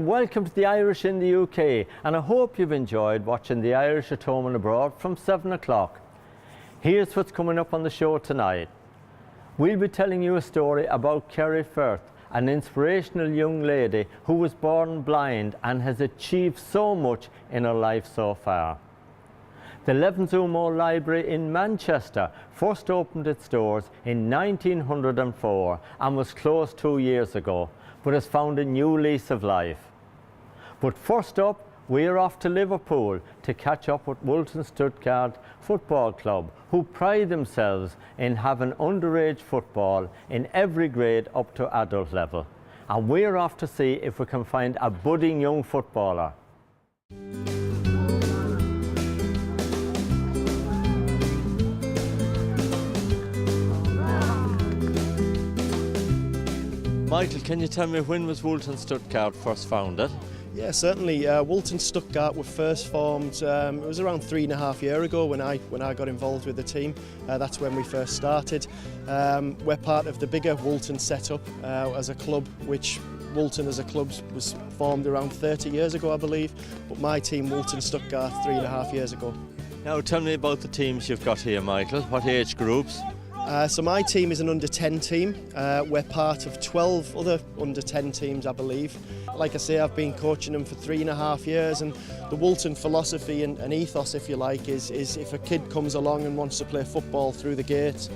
and welcome to the Irish in the UK, and I hope you've enjoyed watching the Irish at home and abroad from 7 o'clock. Here's what's coming up on the show tonight. We'll be telling you a story about Kerry Firth, an inspirational young lady who was born blind and has achieved so much in her life so far. The Lenenshlume Library in Manchester first opened its doors in 1904 and was closed 2 years ago, but has found a new lease of life. But first up, we're off to Liverpool to catch up with Woolton Stutgart Football Club, who pride themselves in having underage football in every grade up to adult level. And we're off to see if we can find a budding young footballer. Michael, can you tell me, when was Woolton Stutgart first founded? Yeah, certainly. Woolton Stutgart were first formed, it was around 3.5 years ago when I got involved with the team. That's when we first started. We're part of the bigger Woolton setup as a club, which Woolton as a club was formed around 30 years ago, I believe. But my team, Woolton Stutgart, 3.5 years ago. Now tell me about the teams you've got here, Michael. What age groups? So my team is an under-10 team. We're part of 12 other under-10 teams, I believe. Like I say, I've been coaching them for 3.5 years, and the Woolton philosophy and ethos, if you like, is if a kid comes along and wants to play football through the gates,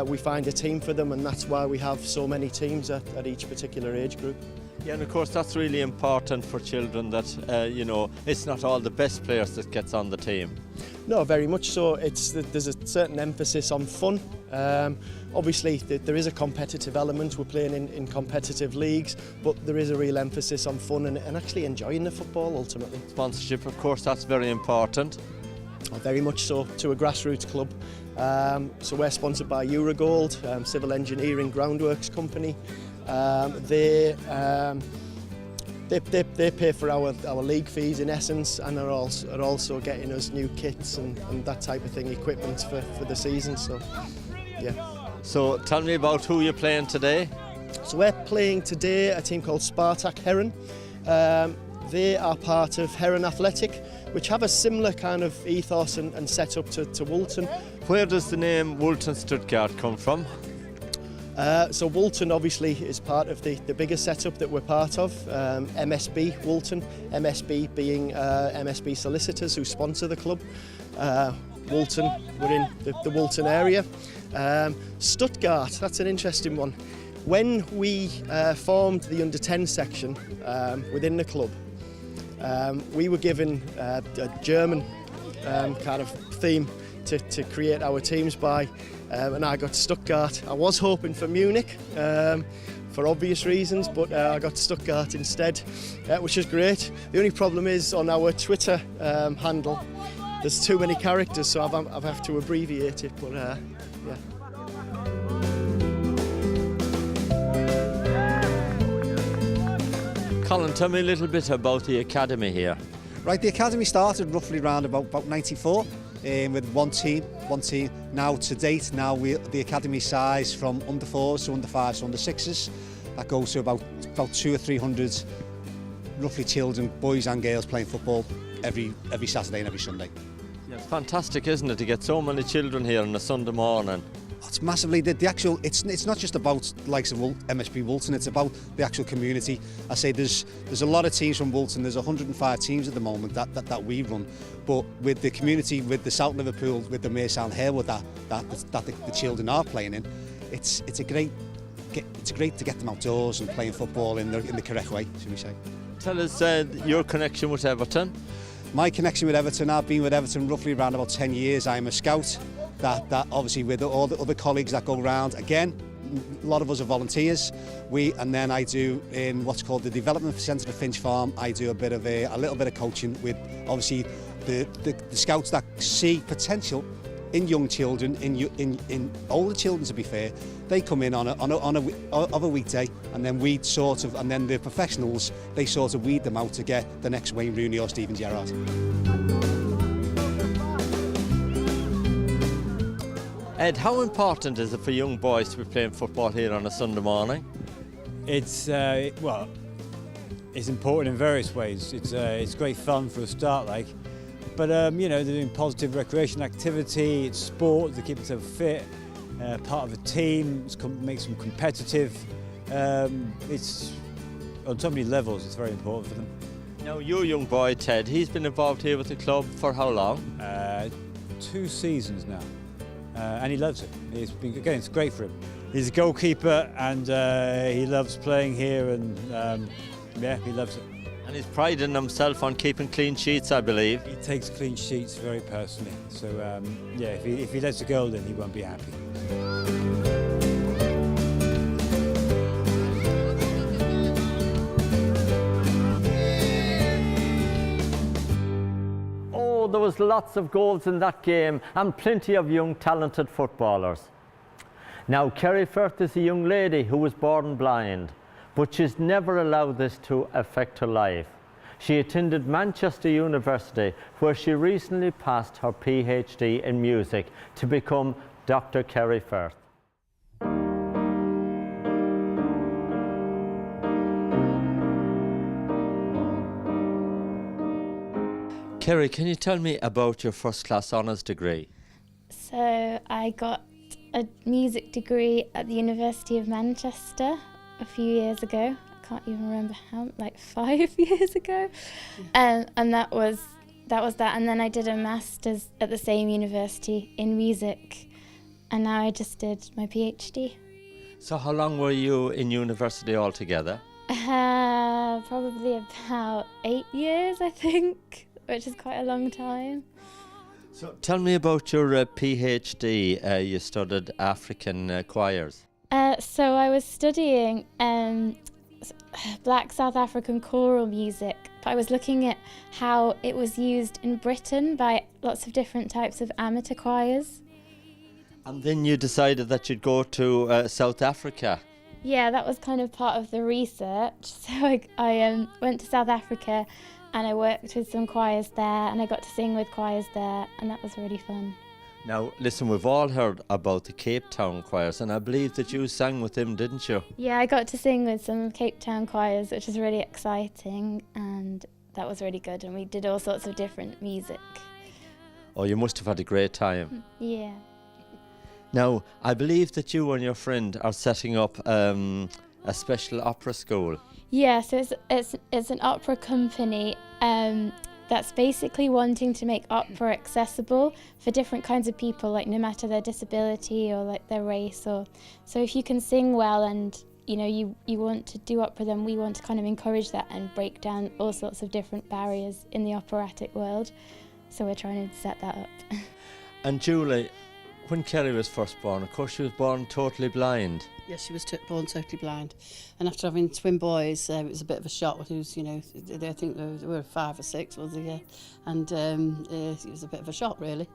we find a team for them, and that's why we have so many teams at each particular age group. Yeah, and of course that's really important for children, that you know, it's not all the best players that gets on the team. No, very much so. There's a certain emphasis on fun. Obviously, there is a competitive element. We're playing in competitive leagues, but there is a real emphasis on fun and actually enjoying the football ultimately. Sponsorship, of course, that's very important. Very much so, to a grassroots club. So we're sponsored by Eurogold, civil engineering groundworks company. They pay for our league fees in essence, and are also getting us new kits and that type of thing, equipment for the season. So, yeah. So tell me about who you're playing today. So we're playing today a team called Spartak Heron. They are part of Heron Athletic, which have a similar kind of ethos and setup to Woolton. Where does the name Woolton Stutgart come from? So Woolton obviously is part of the bigger setup that we're part of, MSB Woolton, MSB being MSB Solicitors who sponsor the club. Woolton, we're in the Woolton area. Stuttgart, that's an interesting one. When we formed the under-10 section within the club, we were given a German kind of theme to create our teams by. And I got Stuttgart. I was hoping for Munich for obvious reasons, but I got Stuttgart instead, which is great. The only problem is on our Twitter handle, there's too many characters, so I've have to abbreviate it, but yeah. Colin, tell me a little bit about the academy here. Right, the academy started roughly around about 94. With one team. Now to date, the academy size from under 4s to under 5s to under 6s, that goes to about 200 or 300 roughly children, boys and girls, playing football every Saturday and every Sunday. Yeah, it's fantastic, isn't it, to get so many children here on a Sunday morning? It's massively the actual. It's not just about likes of MSB Woolton. It's about the actual community. I say there's a lot of teams from Woolton. There's 105 teams at the moment that we run, but with the community, with the South Liverpool, with the Merseyside Harewood that the children are playing in, it's great to get them outdoors and playing football in the correct way, should we say. Tell us your connection with Everton. My connection with Everton, I've been with Everton roughly around about 10 years. I'm a scout. That obviously with all the other colleagues that go around, again, a lot of us are volunteers. And then I do in what's called the Development Centre of Finch Farm. I do a little bit of coaching with obviously the scouts that see potential in young children, in older children to be fair. They come in on a weekday, and then and then the professionals, they sort of weed them out to get the next Wayne Rooney or Steven Gerrard. Ed, how important is it for young boys to be playing football here on a Sunday morning? It's It's important in various ways. It's great fun for a start, like, but you know, they're doing positive recreation activity. It's sport. They keep themselves fit. Part of a team. Makes them competitive. It's on so many levels. It's very important for them. Now, your young boy Ted, he's been involved here with the club for how long? 2 seasons now, and he loves it. It's great for him. He's a goalkeeper, and he loves playing here, and yeah, he loves it. And he's priding himself on keeping clean sheets, I believe. He takes clean sheets very personally, so yeah, if he lets a goal in, he won't be happy. Oh, there was lots of goals in that game and plenty of young talented footballers. Now, Kerry Firth is a young lady who was born blind, but she's never allowed this to affect her life. She attended Manchester University, where she recently passed her PhD in music to become Dr. Kerry Firth. Kerry, can you tell me about your first class honours degree? So I got a music degree at the University of Manchester a few years ago. I can't even remember how, like 5 years ago. And that was that. And then I did a master's at the same university in music. And now I just did my PhD. So how long were you in university altogether? Probably about 8 years, I think, which is quite a long time. So tell me about your PhD. You studied African choirs. So I was studying Black South African choral music, but I was looking at how it was used in Britain by lots of different types of amateur choirs. And then you decided that you'd go to South Africa. Yeah, that was kind of part of the research. So I went to South Africa and I worked with some choirs there, and I got to sing with choirs there, and that was really fun. Now, listen, we've all heard about the Cape Town choirs, and I believe that you sang with them, didn't you? Yeah, I got to sing with some Cape Town choirs, which was really exciting, and that was really good, and we did all sorts of different music. Oh, you must have had a great time. Yeah. Now, I believe that you and your friend are setting up a special opera school. Yeah, so it's an opera company that's basically wanting to make opera accessible for different kinds of people, like no matter their disability or like their race. Or so if you can sing well and you know you want to do opera, then we want to kind of encourage that and break down all sorts of different barriers in the operatic world. So we're trying to set that up. And Julie, when Kerry was first born, of course she was born totally blind. Yes, she was born totally blind, and after having twin boys, it was a bit of a shock. Who's, you know, I think they were 5 or 6, was they? And it was a bit of a shock, really.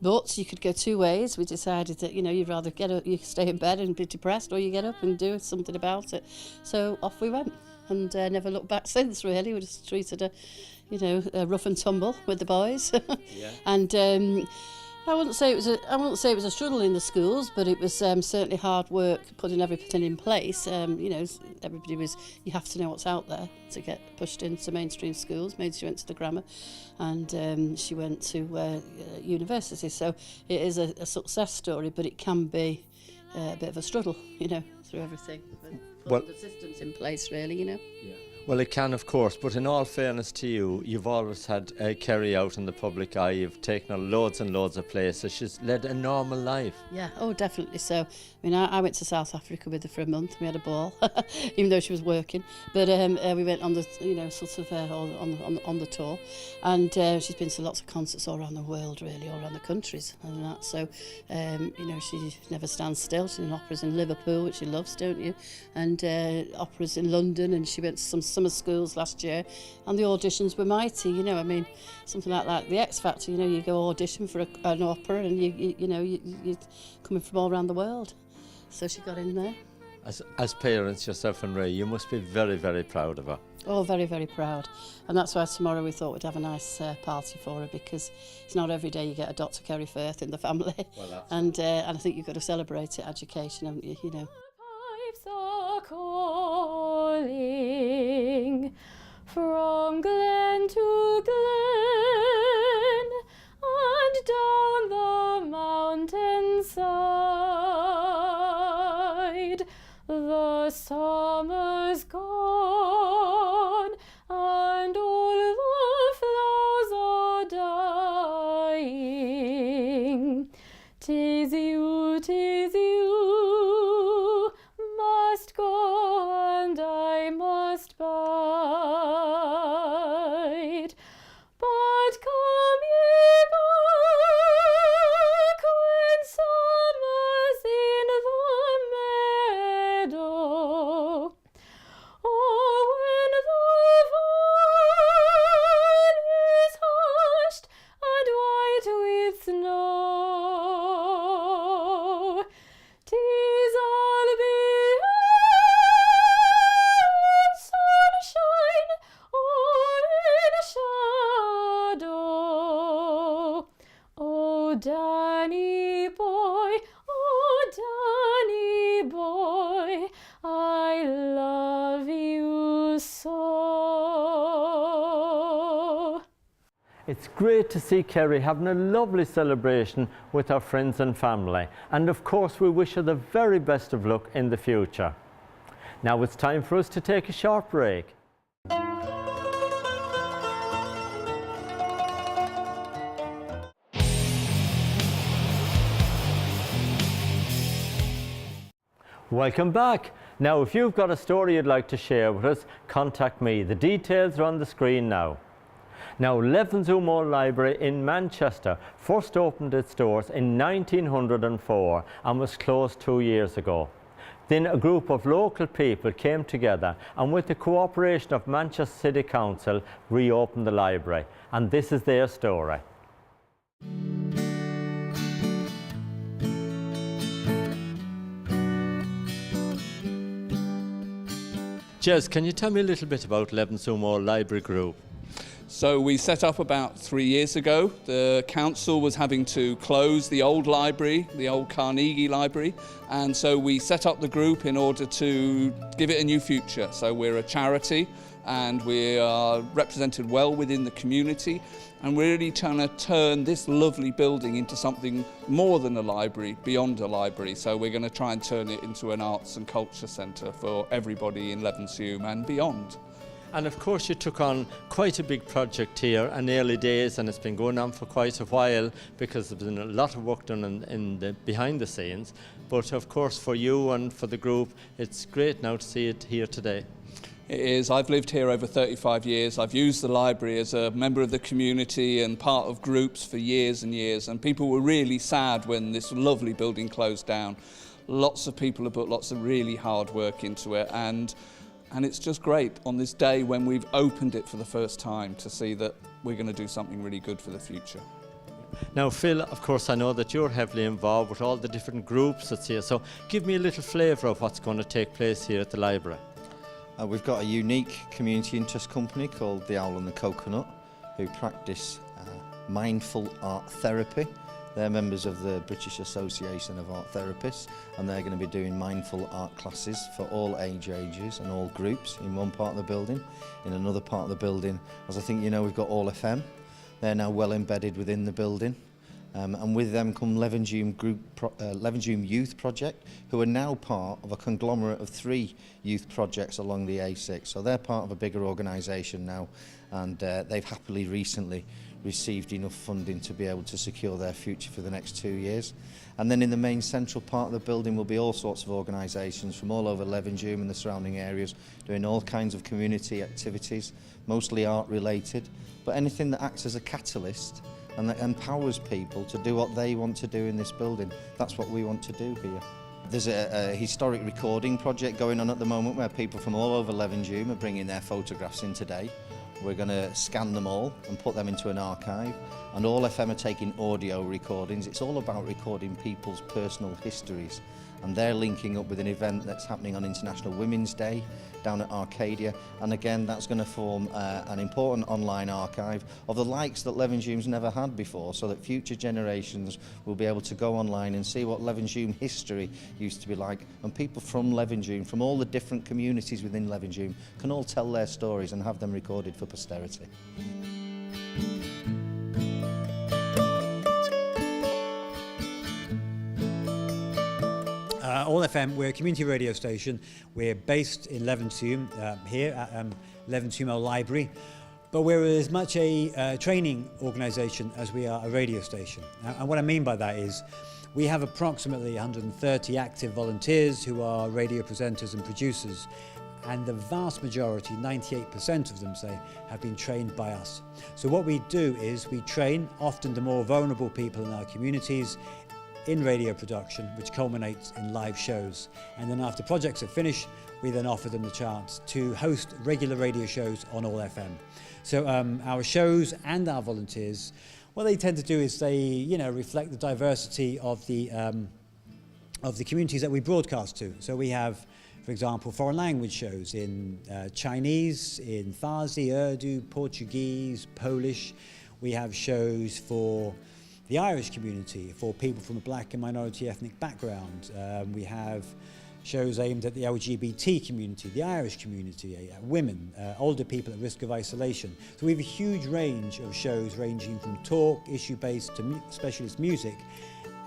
But you could go 2 ways. We decided that, you know, you'd rather get up, you stay in bed and be depressed, or you get up and do something about it. So off we went, and never looked back since. Really, we just treated her, you know, rough and tumble with the boys. Yeah. And. I wouldn't say it was a struggle in the schools, but it was certainly hard work putting everything in place. You know, you have to know what's out there to get pushed into mainstream schools. Maybe she went to the grammar, and she went to university. So it is a success story, but it can be a bit of a struggle, you know, through everything. Well, the systems in place, really, you know. Yeah. Well, it can, of course, but in all fairness to you, you've always had Kerry out in the public eye. You've taken her loads and loads of places. She's led a normal life. Yeah, oh, definitely so. I mean, I went to South Africa with her for a month. We had a ball, even though she was working. But we went on the, you know, sort of on the tour, and she's been to lots of concerts all around the world, really, all around the countries and that. So, you know, she never stands still. She's in operas in Liverpool, which she loves, don't you? And operas in London, and she went to some summer schools last year, and the auditions were mighty. You know, I mean, something like the X Factor. You know, you go audition for an opera, and you're coming from all around the world. So she got in there. As parents, yourself and Ray, you must be very, very proud of her. Oh, very, very proud. And that's why tomorrow we thought we'd have a nice party for her, because it's not every day you get a Dr. Kerry Firth in the family. Well, and I think you've got to celebrate it, education, haven't you know. Pipes are calling, from glen to glen, and down the mountainside. The summer's gone, and all the flowers are dying. 'Tis you, must go, and I must bide. But come ye back when summer's in the meadow, or when the vine is hushed and white with snow. 'Tis all in sunshine or in shadow. Oh, Danny boy, I love you so. It's great to see Kerry having a lovely celebration with her friends and family, and of course we wish her the very best of luck in the future. Now it's time for us to take a short break. Welcome back. Now if you've got a story you'd like to share with us, contact me. The details are on the screen now. Now, Lenenshlume Library in Manchester first opened its doors in 1904 and was closed 2 years ago. Then a group of local people came together and with the cooperation of Manchester City Council reopened the library, and this is their story. Jez, can you tell me a little bit about Lenenshlume Library Group? So we set up about 3 years ago. The council was having to close the old library, the old Carnegie Library, and so we set up the group in order to give it a new future. So we're a charity and we are represented well within the community, and we're really trying to turn this lovely building into something more than a library, beyond a library. So we're going to try and turn it into an arts and culture centre for everybody in Lenenshlume and beyond. And of course you took on quite a big project here in the early days, and it's been going on for quite a while because there's been a lot of work done in the behind the scenes. But of course for you and for the group, it's great now to see it here today. It is. I've lived here over 35 years. I've used the library as a member of the community and part of groups for years and years, and people were really sad when this lovely building closed down. Lots of people have put lots of really hard work into it, and it's just great on this day when we've opened it for the first time to see that we're going to do something really good for the future. Now Phil, of course I know that you're heavily involved with all the different groups that's here, so give me a little flavour of what's going to take place here at the library. We've got a unique community interest company called The Owl and the Coconut, who practice mindful art therapy. They're members of the British Association of Art Therapists, and they're going to be doing mindful art classes for all ages and all groups in one part of the building. In another part of the building, as I think you know, we've got All FM. They're now well embedded within the building. And with them come Lenenshlume Youth Project, who are now part of a conglomerate of 3 youth projects along the A6. So they're part of a bigger organisation now, and they've happily recently received enough funding to be able to secure their future for the next 2 years. And then in the main central part of the building will be all sorts of organisations from all over Lenenshlume and the surrounding areas doing all kinds of community activities, mostly art related, but anything that acts as a catalyst and that empowers people to do what they want to do in this building. That's what we want to do here. There's a historic recording project going on at the moment where people from all over Lenenshlume are bringing their photographs in today. We're going to scan them all and put them into an archive, and All FM are taking audio recordings. It's all about recording people's personal histories and they're linking up with an event that's happening on International Women's Day down at Arcadia, and again that's going to form an important online archive of the likes that Lenenslume's never had before, so that future generations will be able to go online and see what Lenenslume history used to be like, and people from Lenenslume, from all the different communities within Lenenslume, can all tell their stories and have them recorded for posterity. All FM, we're a community radio station. We're based in Lenenslume, here at Lenenslume Library, but we're as much a training organisation as we are a radio station. And what I mean by that is we have approximately 130 active volunteers who are radio presenters and producers, and the vast majority, 98% of them say, have been trained by us. So what we do is we train often the more vulnerable people in our communities in radio production, which culminates in live shows. And then after projects are finished, we then offer them the chance to host regular radio shows on All FM. So our shows and our volunteers, what they tend to do is they, reflect the diversity of the communities that we broadcast to. So we have, for example, foreign language shows in Chinese, in Farsi, Urdu, Portuguese, Polish. We have shows for the Irish community, for people from a black and minority ethnic background. We have shows aimed at the LGBT community, the Irish community, women, older people at risk of isolation. So we have a huge range of shows ranging from talk, issue-based to specialist music,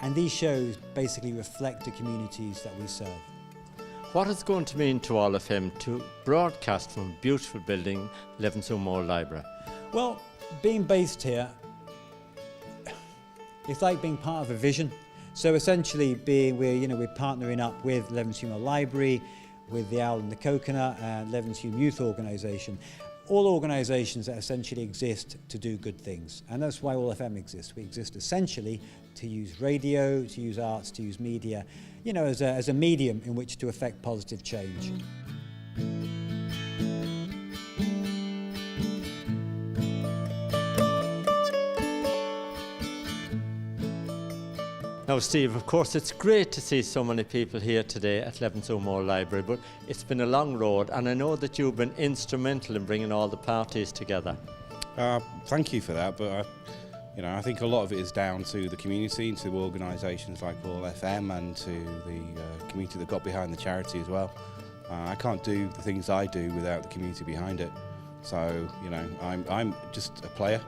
and these shows basically reflect the communities that we serve. What is going to mean to All FM to broadcast from a beautiful building, Lenenshlume Library? Well, being based here, it's like being part of a vision. So essentially we're partnering up with Lenenshlume Library, with the Owl and the Coconut and Lenenshlume Youth Organisation. All organisations that essentially exist to do good things. And that's why All FM exists. We exist essentially to use radio, to use arts, to use media, as a medium in which to affect positive change. Now, Steve, of course, it's great to see so many people here today at Lenenshlume Library, but it's been a long road, and I know that you've been instrumental in bringing all the parties together. Thank you for that, but I think a lot of it is down to the community, to organisations like All FM, and to the community that got behind the charity as well. I can't do the things I do without the community behind it. So, I'm just a player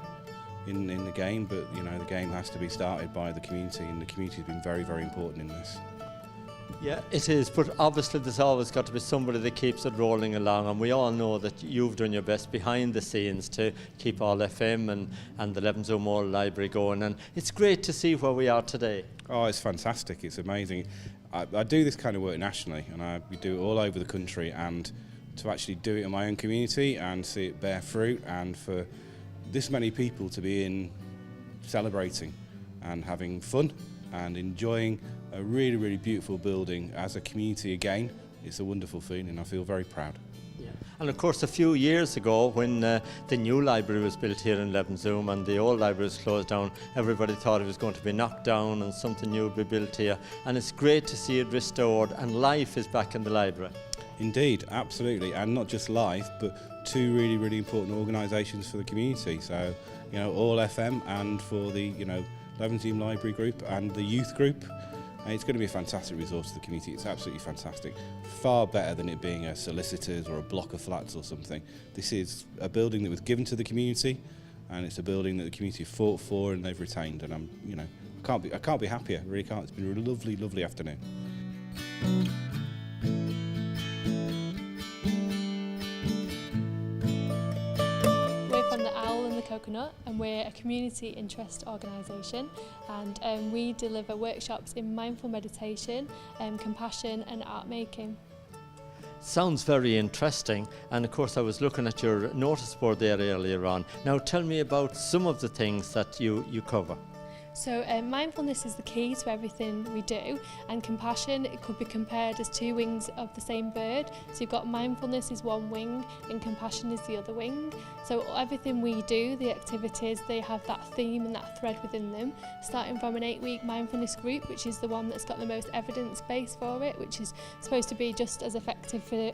in the game, but the game has to be started by the community, and the community has been very, very important in this. Yeah, it is, but obviously there's always got to be somebody that keeps it rolling along, and we all know that you've done your best behind the scenes to keep All FM and the Lenenshlume Library going, and it's great to see where we are today. Oh, it's fantastic, it's amazing. I do this kind of work nationally, and we do it all over the country, and to actually do it in my own community and see it bear fruit, and for this many people to be in celebrating and having fun and enjoying a really, really beautiful building as a community again, it's a wonderful feeling. I feel very proud. Yeah. And of course, a few years ago when the new library was built here in Lenenshlume and the old library was closed down, everybody thought it was going to be knocked down and something new would be built here, and it's great to see it restored and life is back in the library. Indeed, absolutely, and not just life, but two really, really important organisations for the community. So, All FM, and for the, Lenenshlume Library Group and the youth group. And it's going to be a fantastic resource to the community. It's absolutely fantastic. Far better than it being a solicitor's or a block of flats or something. This is a building that was given to the community, and it's a building that the community fought for and they've retained. And I can't be happier. I really can't. It's been a lovely, lovely afternoon. Coconut, and we're a community interest organisation, and we deliver workshops in mindful meditation, compassion and art making. Sounds very interesting, and of course I was looking at your notice board there earlier on. Now tell me about some of the things that you cover. So mindfulness is the key to everything we do, and compassion, it could be compared as two wings of the same bird. So you've got mindfulness is one wing and compassion is the other wing. So everything we do, the activities, they have that theme and that thread within them, starting from an 8-week mindfulness group, which is the one that's got the most evidence base for it, which is supposed to be just as effective for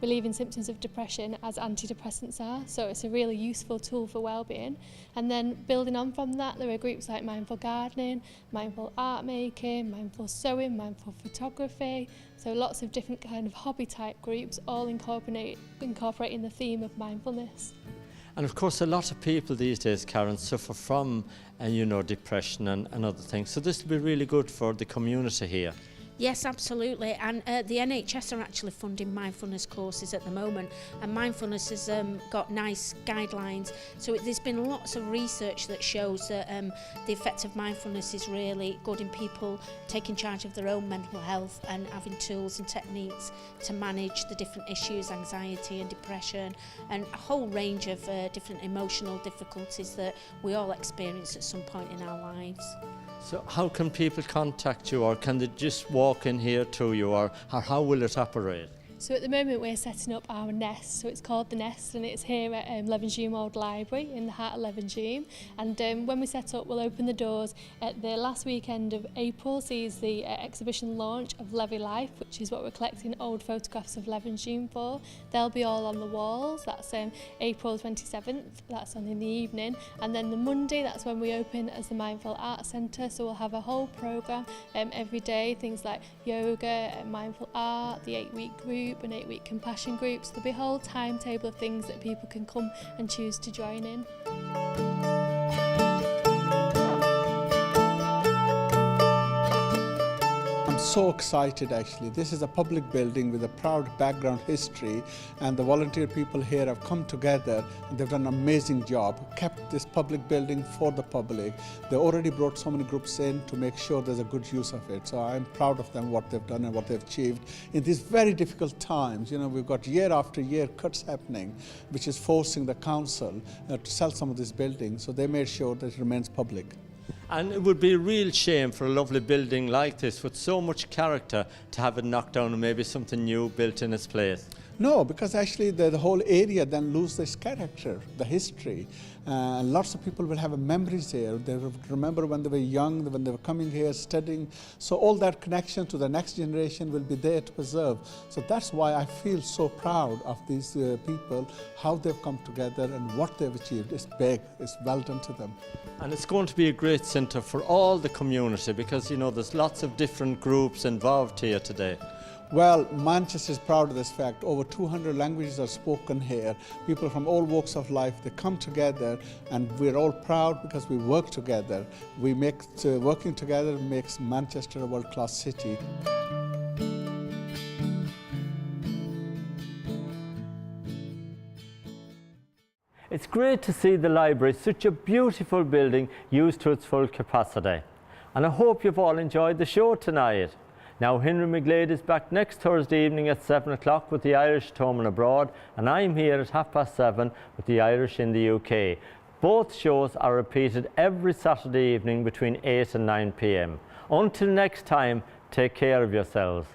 relieving symptoms of depression as antidepressants are. So it's a really useful tool for well-being. And then building on from that, there are groups like mindful gardening, mindful art making, mindful sewing, mindful photography. So lots of different kind of hobby type groups, all incorporating the theme of mindfulness. And of course, a lot of people these days, Karen, suffer from, depression and other things. So this will be really good for the community here. Yes, absolutely, and the NHS are actually funding mindfulness courses at the moment, and mindfulness has got nice guidelines. So there's been lots of research that shows that the effect of mindfulness is really good in people taking charge of their own mental health and having tools and techniques to manage the different issues, anxiety and depression, and a whole range of different emotional difficulties that we all experience at some point in our lives. So how can people contact you, or can they just walk in here to you, or how will it operate? So at the moment we're setting up our nest, so it's called The Nest, and it's here at Lenenshlume Old Library in the heart of Lenenshlume. And when we set up, we'll open the doors at the last weekend of April, sees the exhibition launch of Levy Life, which is what we're collecting old photographs of Lenenshlume for. They'll be all on the walls. That's April 27th, that's on in the evening. And then the Monday, that's when we open as the Mindful Art Centre, so we'll have a whole programme every day, things like yoga, mindful art, the 8-week group, an 8-week compassion groups. There'll be a whole timetable of things that people can come and choose to join in. So excited actually. This is a public building with a proud background history, and the volunteer people here have come together and they've done an amazing job, kept this public building for the public. They already brought so many groups in to make sure there's a good use of it. So I'm proud of them, what they've done and what they've achieved in these very difficult times. We've got year after year cuts happening, which is forcing the council to sell some of these buildings. So they made sure that it remains public. And it would be a real shame for a lovely building like this with so much character to have it knocked down and maybe something new built in its place. No, because actually the whole area then loses its character, the history. Lots of people will have memories here. They will remember when they were young, when they were coming here, studying. So all that connection to the next generation will be there to preserve. So that's why I feel so proud of these people, how they've come together and what they've achieved. It's big, it's well done to them. And it's going to be a great centre for all the community because, there's lots of different groups involved here today. Well, Manchester is proud of this fact. Over 200 languages are spoken here. People from all walks of life, they come together, and we're all proud because we work together. Working together makes Manchester a world-class city. It's great to see the library, such a beautiful building, used to its full capacity. And I hope you've all enjoyed the show tonight. Now, Henry McGlade is back next Thursday evening at 7 o'clock with the Irish at home and abroad, and I'm here at 7:30 with the Irish in the UK. Both shows are repeated every Saturday evening between 8 and 9 p.m. Until next time, take care of yourselves.